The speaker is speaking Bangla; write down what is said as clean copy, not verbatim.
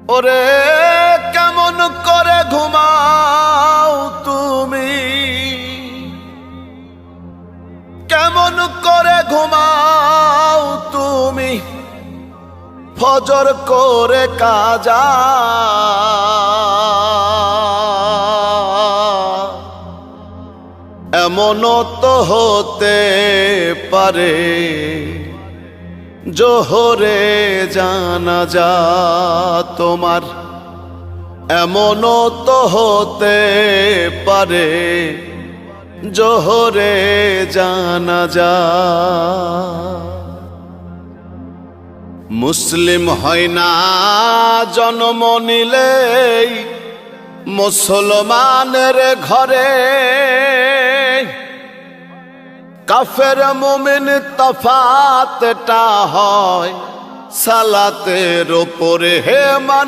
ওরে কেমন করে ঘুমাও তুমি, কেমন করে ঘুমাও তুমি ফজর করে কাজা। এমনও তো হতে পারে জোহরে জানাজা তোমার, এমনও তো হতে পারে জোহরে জানাজা। মুসলিম হয় না জন্ম নিলেই মুসলমানের ঘরে, কাফের মুমিন তফাতটা হয় সালাতের উপরে। হে মানুষ